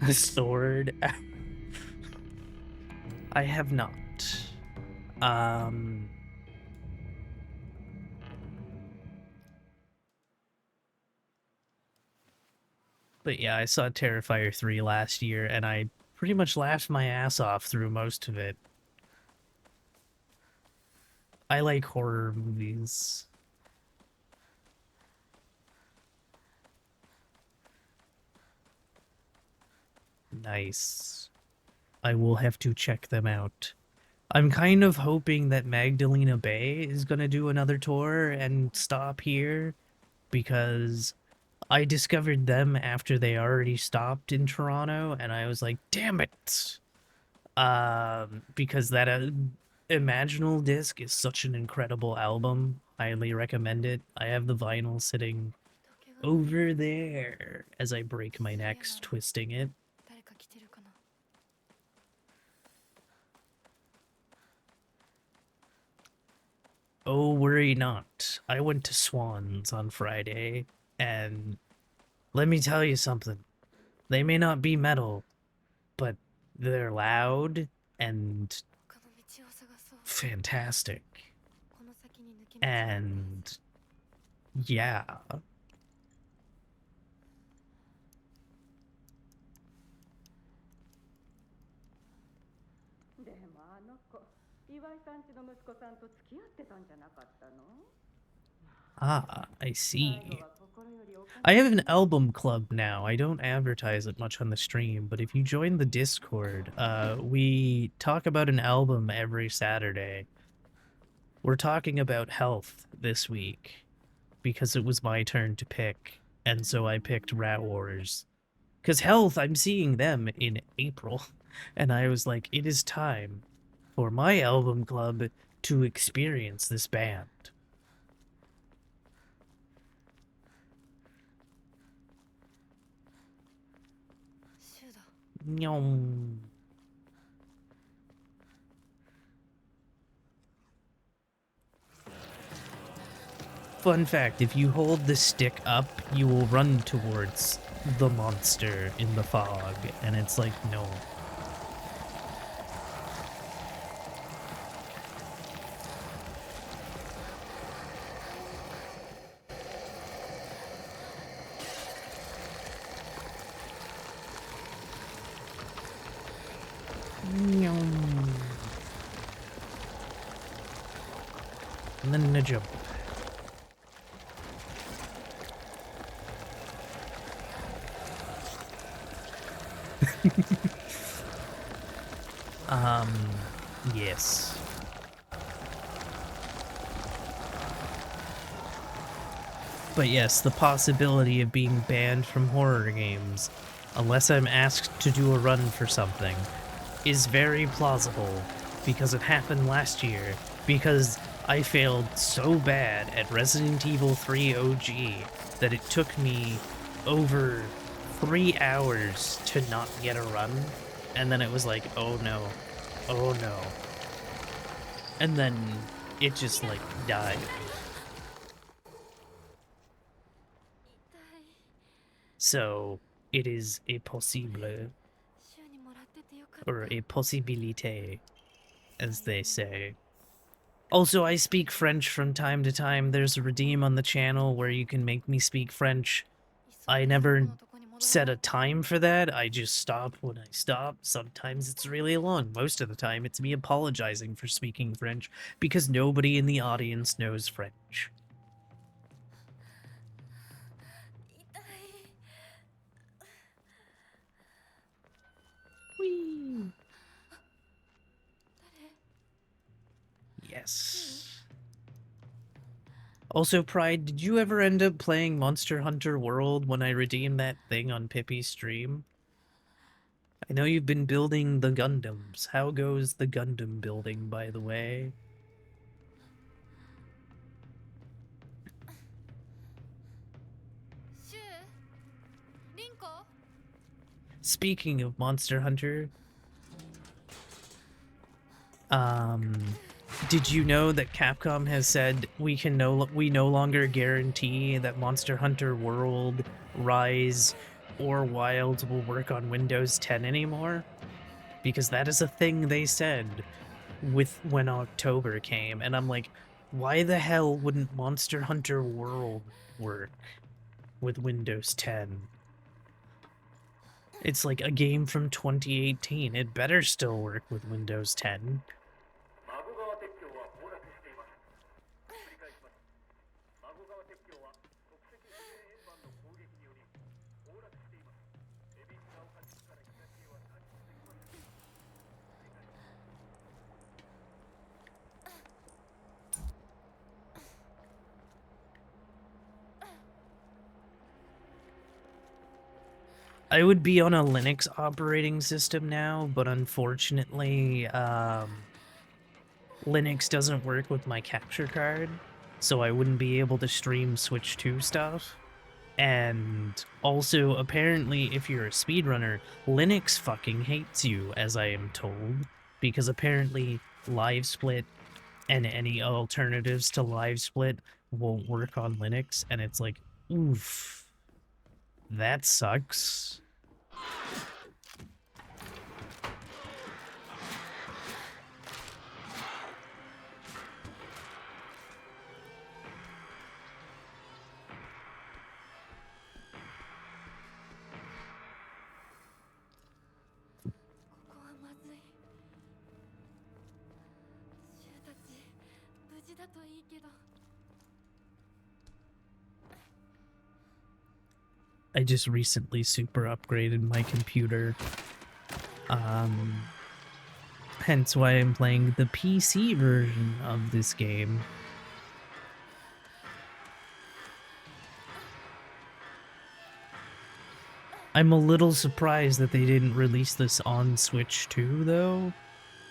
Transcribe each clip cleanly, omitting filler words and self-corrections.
a sword. I have not. But yeah, I saw Terrifier 3 last year, and I pretty much laughed my ass off through most of it. I like horror movies. Nice. I will have to check them out. I'm kind of hoping that Magdalena Bay is going to do another tour and stop here, because I discovered them after they already stopped in Toronto, and I was like, damn it. Because that Imaginal disc is such an incredible album. Highly recommend it. I have the vinyl sitting over there as I break my neck twisting it. Oh, worry not. I went to Swans on Friday, and let me tell you something. They may not be metal, but they're loud and fantastic. And yeah. Ah, I see. I have an album club now. I don't advertise it much on the stream, but if you join the Discord, we talk about an album every Saturday. We're talking about Health this week, because it was my turn to pick, and so I picked Rat Wars. Because Health, I'm seeing them in April, and I was like, it is time for my album club to experience this band. Nyong. Fun fact, if you hold the stick up, you will run towards the monster in the fog, and it's like, no. And then a jump. Yes. But yes, the possibility of being banned from horror games, unless I'm asked to do a run for something, is very plausible, because it happened last year, because I failed so bad at Resident Evil 3 OG that it took me over 3 hours to not get a run, and then it was like, oh no, oh no. And then it just, like, died. So, it is a possible, or a possibilité, as they say. Also, I speak French from time to time. There's a redeem on the channel where you can make me speak French. I never set a time for that. I just stop when I stop. Sometimes it's really long. Most of the time, it's me apologizing for speaking French because nobody in the audience knows French. Whee! Yes. Also, Pride, did you ever end up playing Monster Hunter World when I redeemed that thing on Pippi's stream? I know you've been building the Gundams. How goes the Gundam building, by the way? Speaking of Monster Hunter, did you know that Capcom has said we no longer guarantee that Monster Hunter World, Rise, or Wild will work on Windows 10 anymore, because that is a thing they said with when October came, and I'm like, why the hell wouldn't Monster Hunter World work with Windows 10? It's like a game from 2018. It better still work with Windows 10. I would be on a Linux operating system now, but unfortunately, Linux doesn't work with my capture card, so I wouldn't be able to stream Switch 2 stuff. And also, apparently, if you're a speedrunner, Linux fucking hates you, as I am told, because apparently LiveSplit and any alternatives to LiveSplit won't work on Linux, and it's like, oof, that sucks. I just recently super upgraded my computer. Hence why I'm playing the PC version of this game. I'm a little surprised that they didn't release this on Switch 2, though,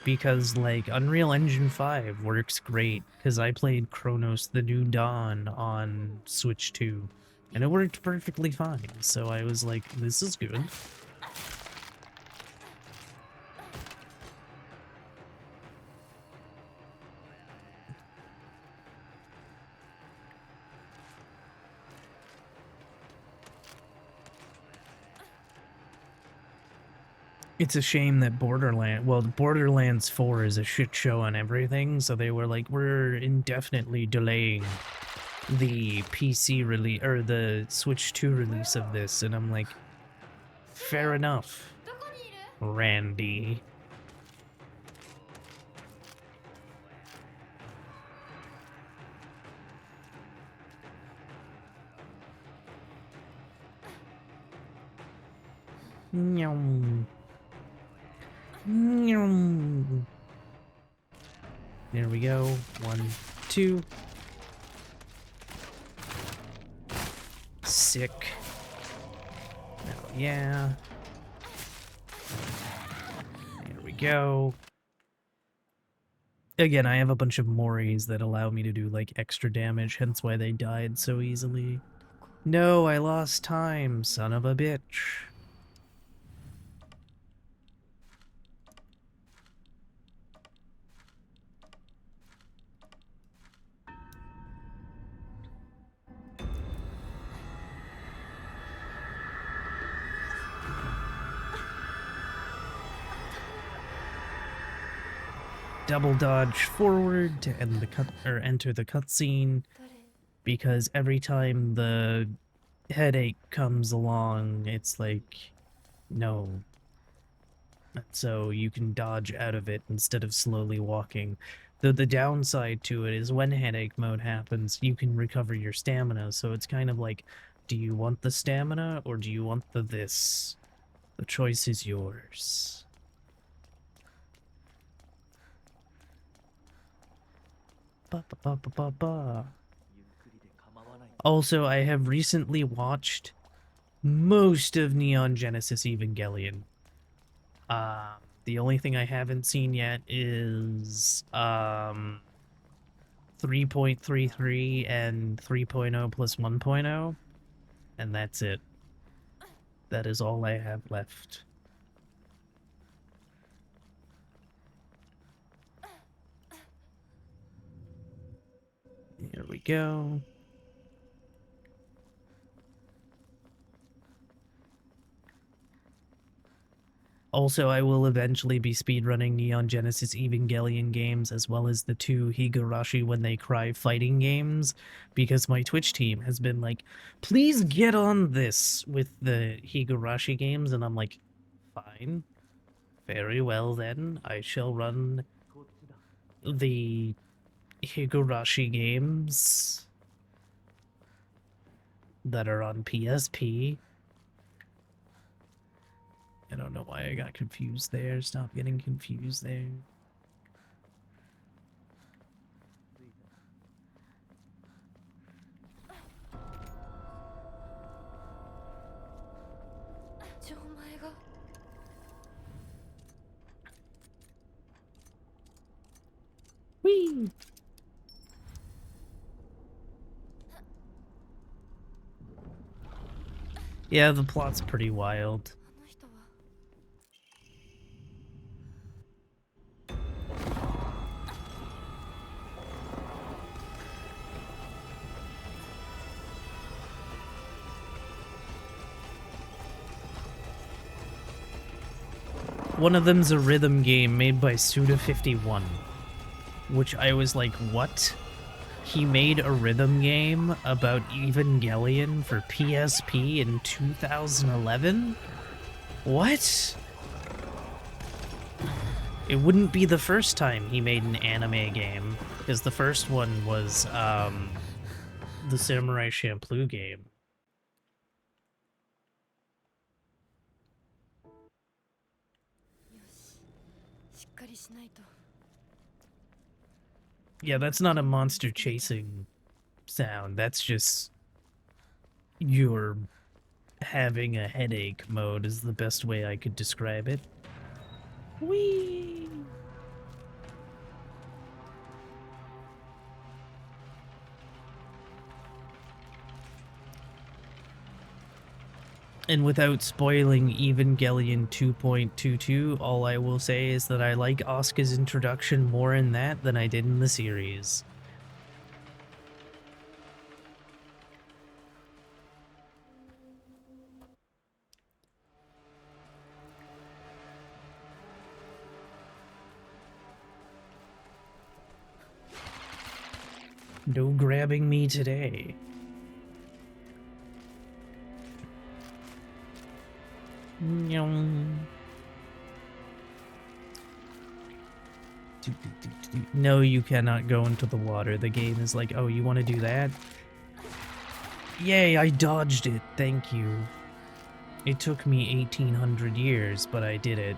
because, like, Unreal Engine 5 works great, because I played Chronos The New Dawn on Switch 2, and it worked perfectly fine, so I was like, this is good. It's a shame that Borderlands 4 is a shit show on everything, so they were like, we're indefinitely delaying the PC release, or the Switch 2 release of this, and I'm like, fair enough, Randy. Nyum. Nyum. There we go. 1, 2. Sick. Oh, yeah. There we go. Again, I have a bunch of Moris that allow me to do, like, extra damage, hence why they died so easily. No, I lost time, son of a bitch. Double dodge forward to end the enter the cutscene, because every time the headache comes along, it's like, no. So you can dodge out of it instead of slowly walking. Though the downside to it is when headache mode happens, you can recover your stamina, so it's kind of like, do you want the stamina or do you want the this? The choice is yours. Ba, ba, ba, ba, ba, ba. Also, I have recently watched most of Neon Genesis Evangelion. The only thing I haven't seen yet is 3.33 and 3.0 plus 1.0, and that's it. That is all I have left. Here we go. Here we go. Also, I will eventually be speedrunning Neon Genesis Evangelion games, as well as the 2 Higurashi When They Cry fighting games, because my Twitch team has been like, please get on this with the Higurashi games, and I'm like, fine. Very well then, I shall run the Higurashi games that are on PSP. I don't know why I got confused there. Stop getting confused there. Whee! Yeah, the plot's pretty wild. One of them's a rhythm game made by Suda51, which I was like, what? He made a rhythm game about Evangelion for PSP in 2011? What? It wouldn't be the first time he made an anime game, because the first one was the Samurai Champloo game. Yeah, that's not a monster chasing sound. That's just you're having a headache mode is the best way I could describe it. Whee! And without spoiling Evangelion 2.22, all I will say is that I like Asuka's introduction more in that than I did in the series. No grabbing me today. No, you cannot go into the water. The game is like, oh, you want to do that? Yay, I dodged it. Thank you. It took me 1800 years, but I did it.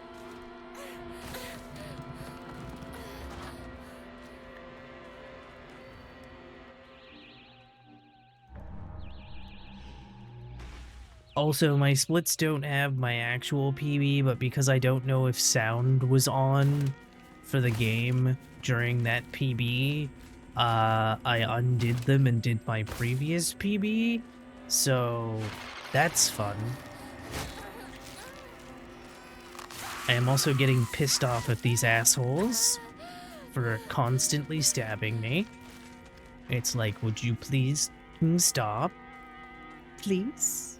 Also, my splits don't have my actual PB, but because I don't know if sound was on for the game during that PB, I undid them and did my previous PB, so that's fun. I am also getting pissed off at these assholes for constantly stabbing me. It's like, would you please stop? Please?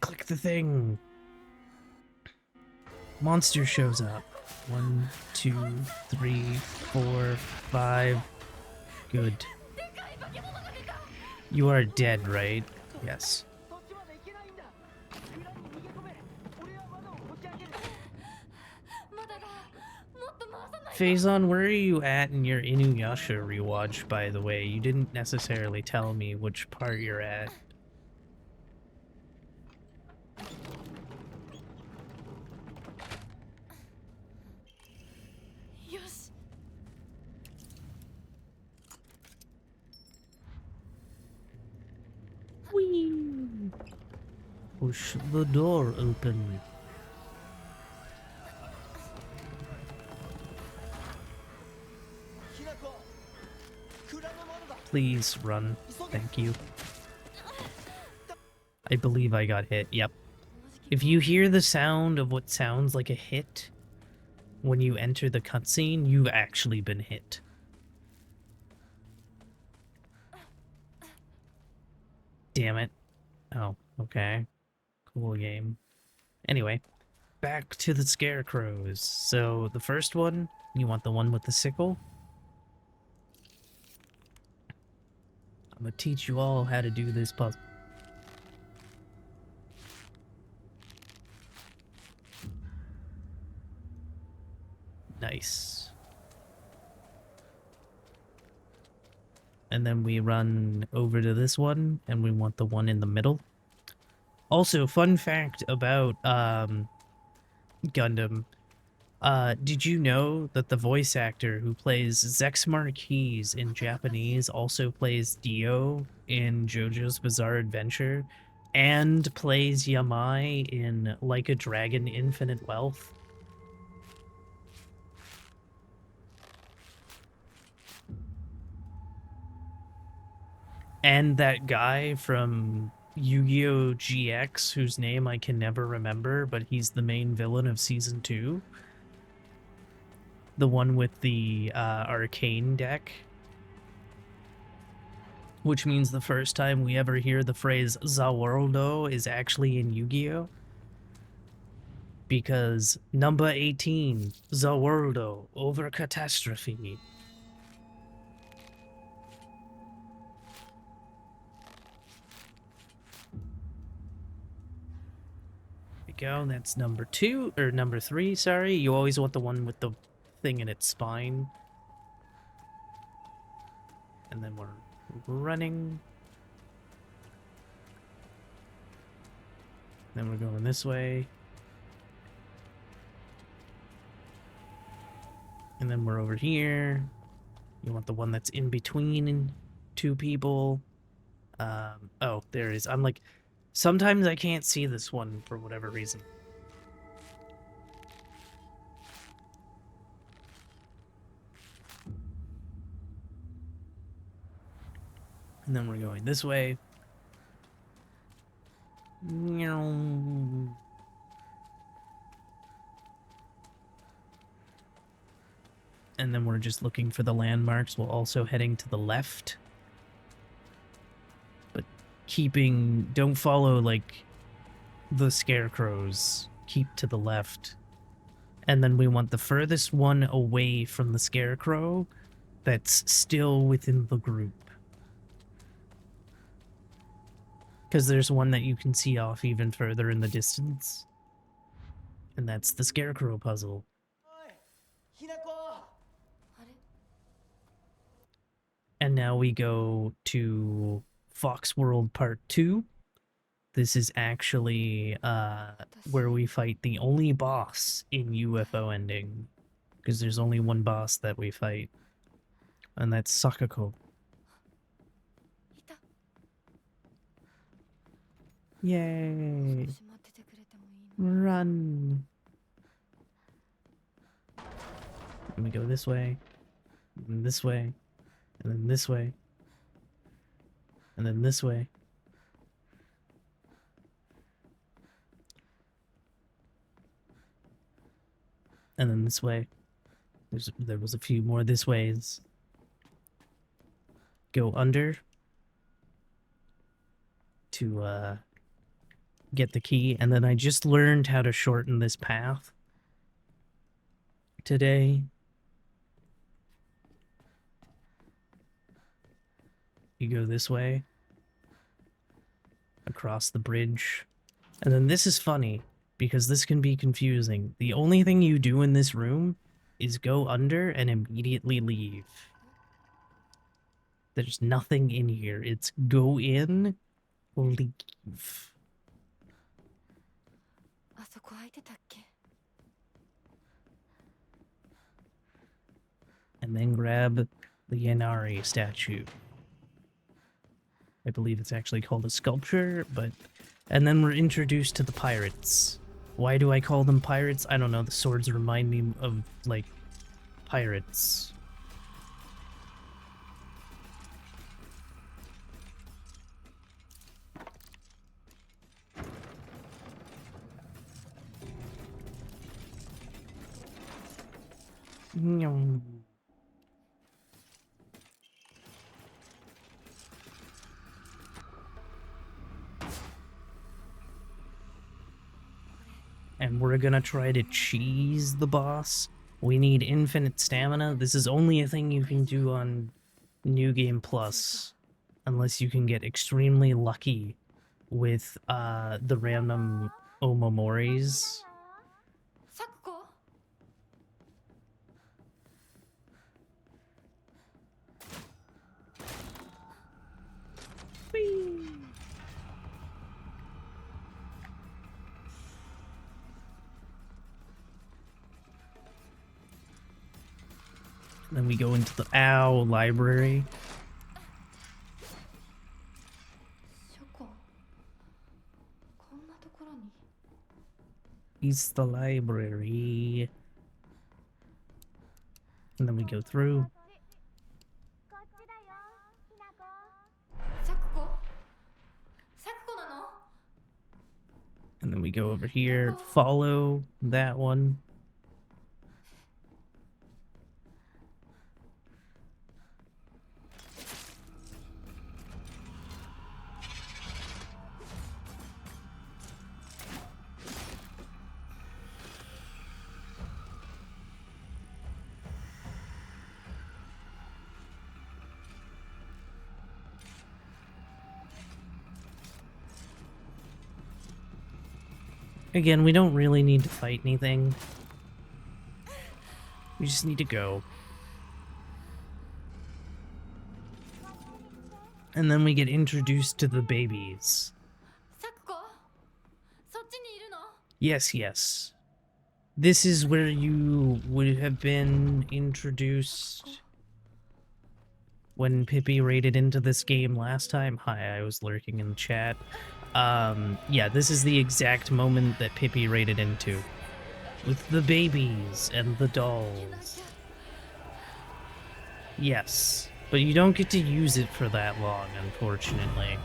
Click the thing. Monster shows up. 1, 2, 3, 4, 5. Good. You are dead, right? Yes. Faison, where are you at in your Inuyasha rewatch, by the way? You didn't necessarily tell me which part you're at. Whee! Push the door open. Please run. Thank you. I believe I got hit. Yep. If you hear the sound of what sounds like a hit, when you enter the cutscene, you've actually been hit. Damn it. Oh, okay. Cool game. Anyway, back to the scarecrows. So the first one, you want the one with the sickle? I'm gonna teach you all how to do this puzzle. Nice. And then we run over to this one, and we want the one in the middle. Also, fun fact about Gundam. Did you know that the voice actor who plays Zex Marquise in Japanese also plays Dio in JoJo's Bizarre Adventure and plays Yamai in Like a Dragon Infinite Wealth? And that guy from Yu-Gi-Oh! GX, whose name I can never remember, but he's the main villain of Season 2. The one with the arcane deck. Which means the first time we ever hear the phrase Zaworldo is actually in Yu-Gi-Oh! Because number 18, Zaworldo, over catastrophe. Go, that's number 2, or number 3, sorry. You always want the one with the thing in its spine. And then we're running. Then we're going this way. And then we're over here. You want the one that's in between two people. Oh, there it is. I'm like, sometimes I can't see this one for whatever reason. And then we're going this way. And then we're just looking for the landmarks while also heading to the left. But don't follow, like, the scarecrows. Keep to the left. And then we want the furthest one away from the scarecrow that's still within the group. Because there's one that you can see off even further in the distance. And that's the scarecrow puzzle. And now we go to Fox World Part 2. This is actually where we fight the only boss in UFO Ending. Because there's only one boss that we fight. And that's Sakako. Yay! Run! And we go this way, and this way, and then this way, and then this way. And then this way. There was a few more this ways. Go under to get the key, and then I just learned how to shorten this path today. You go this way, across the bridge, and then this is funny, because this can be confusing. The only thing you do in this room is go under and immediately leave. There's nothing in here. It's go in, leave. And then grab the Yanari statue. I believe it's actually called a sculpture, but... And then we're introduced to the pirates. Why do I call them pirates? I don't know, the swords remind me of, like, pirates. Nyong. And we're gonna try to cheese the boss. We need infinite stamina. This is only a thing you can do on New Game Plus, unless you can get extremely lucky with the random Omomoris. Whee! Then we go into the library. It's the library. And then we go through. And then we go over here, follow that one. Again, we don't really need to fight anything. We just need to go. And then we get introduced to the babies. Yes, yes. This is where you would have been introduced when Pippi raided into this game last time. Hi, I was lurking in the chat. Yeah, this is the exact moment that Pippi raided into. With the babies and the dolls. Yes, but you don't get to use it for that long, unfortunately.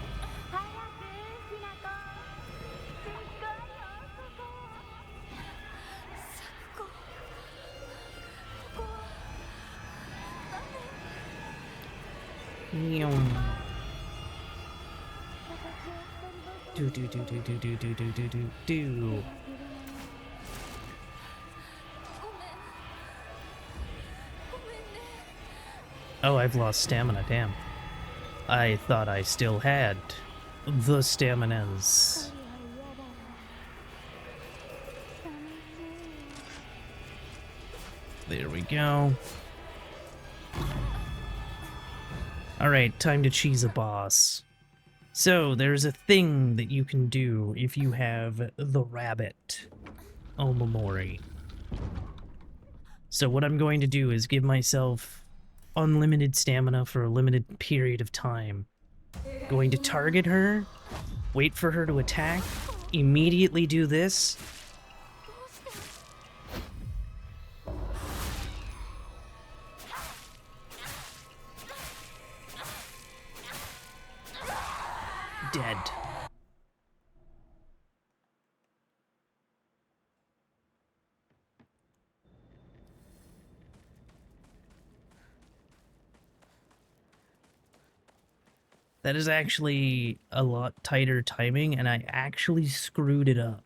Do. Oh, I've lost stamina, damn. I thought I still had the staminas. There we go. Alright, time to cheese a boss. So, there's a thing that you can do if you have the rabbit Omamori. So what I'm going to do is give myself unlimited stamina for a limited period of time. Going to target her, wait for her to attack, immediately do this. Dead. That is actually a lot tighter timing, and I actually screwed it up.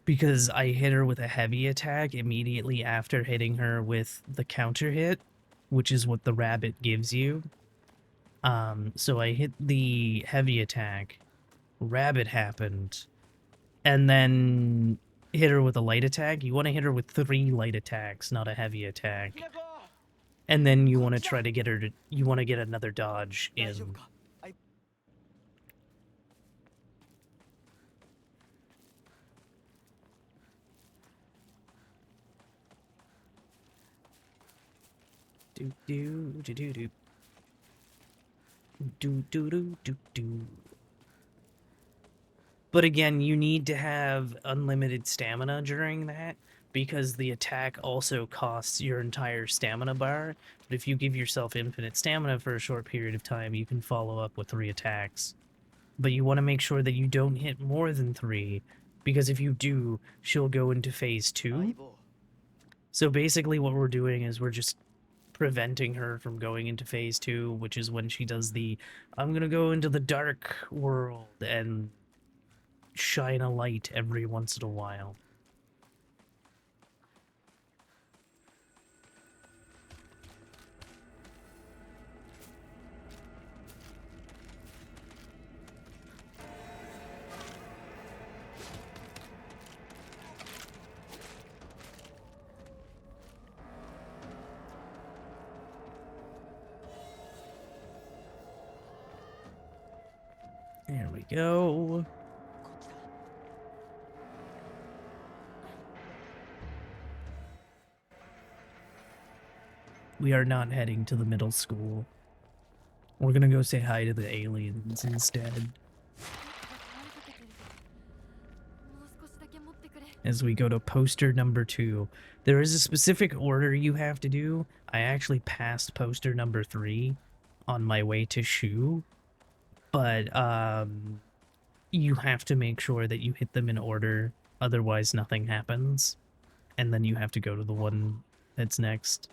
Because I hit her with a heavy attack immediately after hitting her with the counter hit, which is what the rabbit gives you. So I hit the heavy attack, rabbit happened, and then hit her with a light attack. You want to hit her with 3 light attacks, not a heavy attack. And then you want to try to get her to, you want to get another dodge in. Do do do do do. Do do do do do. But again, you need to have unlimited stamina during that, because the attack also costs your entire stamina bar. But if you give yourself infinite stamina for a short period of time, you can follow up with 3 attacks. But you want to make sure that you don't hit more than 3, because if you do, she'll go into phase 2. So basically what we're doing is we're just preventing her from going into phase 2, which is when she does the I'm gonna go into the dark world and shine a light every once in a while. There we go. We are not heading to the middle school. We're gonna go say hi to the aliens instead. As we go to poster number 2. There is a specific order you have to do. I actually passed poster number 3 on my way to Shu, but you have to make sure that you hit them in order, otherwise nothing happens. And then you have to go to the one that's next.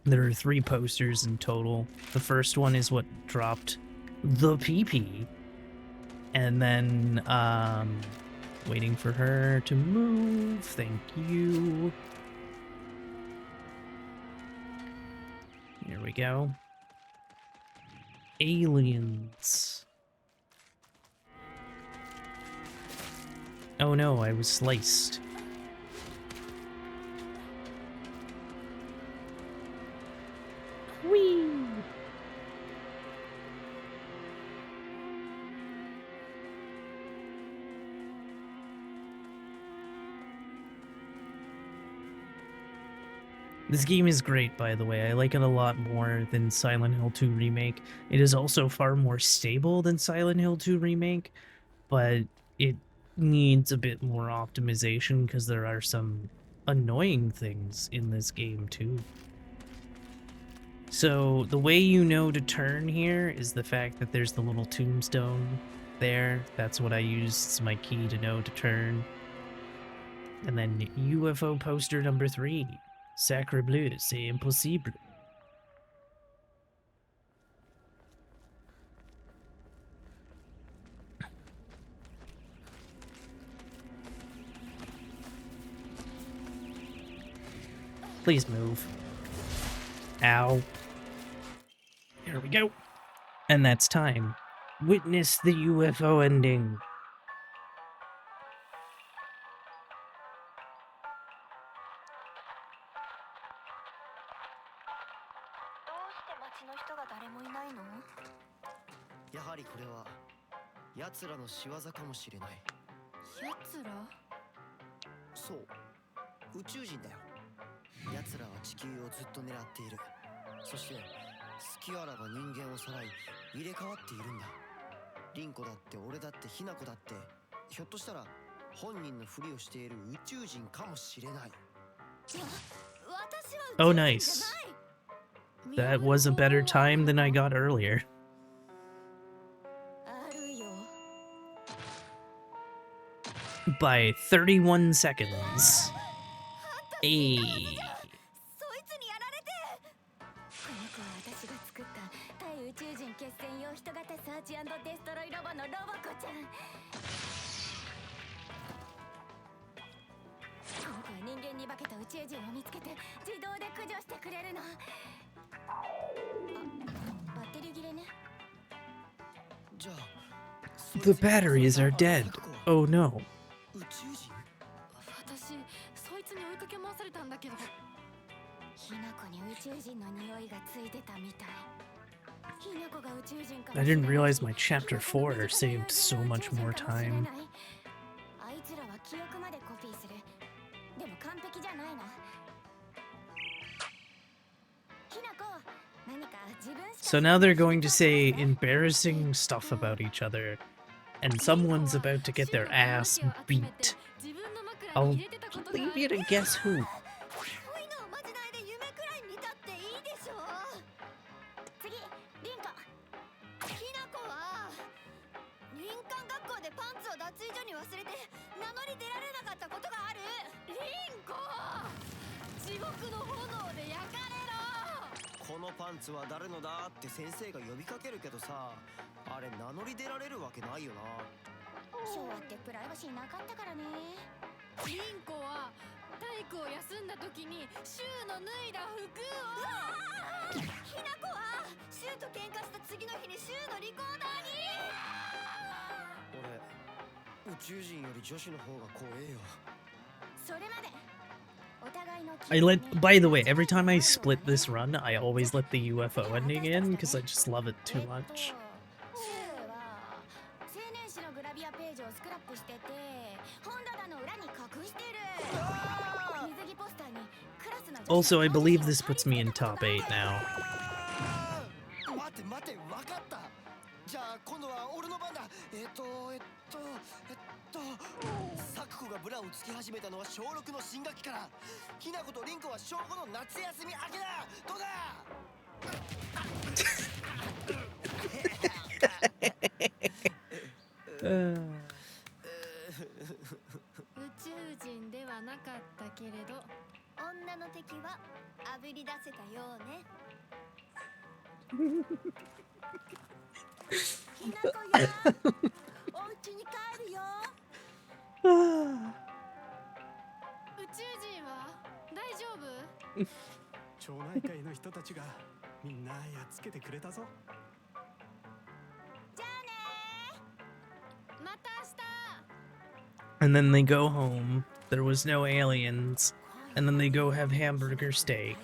There are 3 posters in total. The first one is what dropped the PP. And then, waiting for her to move. Thank you. Here we go. Aliens. Oh no, I was sliced. Whee! This game is great, by the way. I like it a lot more than Silent Hill 2 Remake. It is also far more stable than Silent Hill 2 Remake, but it needs a bit more optimization because there are some annoying things in this game too. So the way you know to turn here is the fact that there's the little tombstone there. That's what I use as my key to know to turn. And then UFO poster number 3. Sacre bleu, c'est impossible. Please move. Ow. There we go. And that's time. Witness the UFO ending. Oh, nice. That was a better time than I got earlier. By 31 seconds. Ayy. The batteries are dead. Oh no. I didn't realize my chapter 4 saved so much more time. So now they're going to say embarrassing stuff about each other, and someone's about to get their ass beat. I'll leave you to guess who. パンツを脱衣所に忘れて名乗り出られなかったことがある。リンコ、地獄の炎で焼かれろ。このパンツは誰のだって先生が呼びかけるけどさ、あれ名乗り出られるわけないよな。昭和ってプライバシーなかったからね。リンコは体育を休んだ時にシューの脱いだ服を。ひなこはシューと喧嘩した次の日にシューのリコーダーに。俺宇宙人より女子の方が怖えよ。それまでお互いの by the way, every time I split this run, I always let the UFO ending in because I just love it too much. 青年誌のグラビアページをスクラップしてて本棚の裏に隠してる。水着ポスターにクラスの女子 Also, I believe this puts me in top 8 now. 待て待て、わかった。じゃあ今度は俺の番だ。サクコがブラをつき始めたのは小6の新学期から。ひなことリンコは小5の夏休み明けだ。どうだ。宇宙人ではなかったけれど女の敵はあぶり出せたようね。ひなこやお家に帰るよ。宇宙人は大丈夫？町内会の人たちがみんなやっつけてくれたぞ。じゃあね。また明日。 And then they go home. There was no aliens. And then they go have hamburger steak.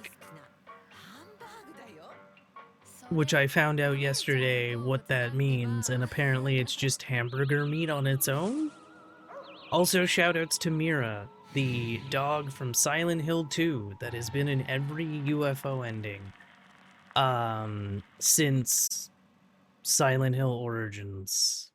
Which I found out yesterday what that means, and apparently it's just hamburger meat on its own? Also, shoutouts to Mira, the dog from Silent Hill 2 that has been in every UFO ending since Silent Hill Origins.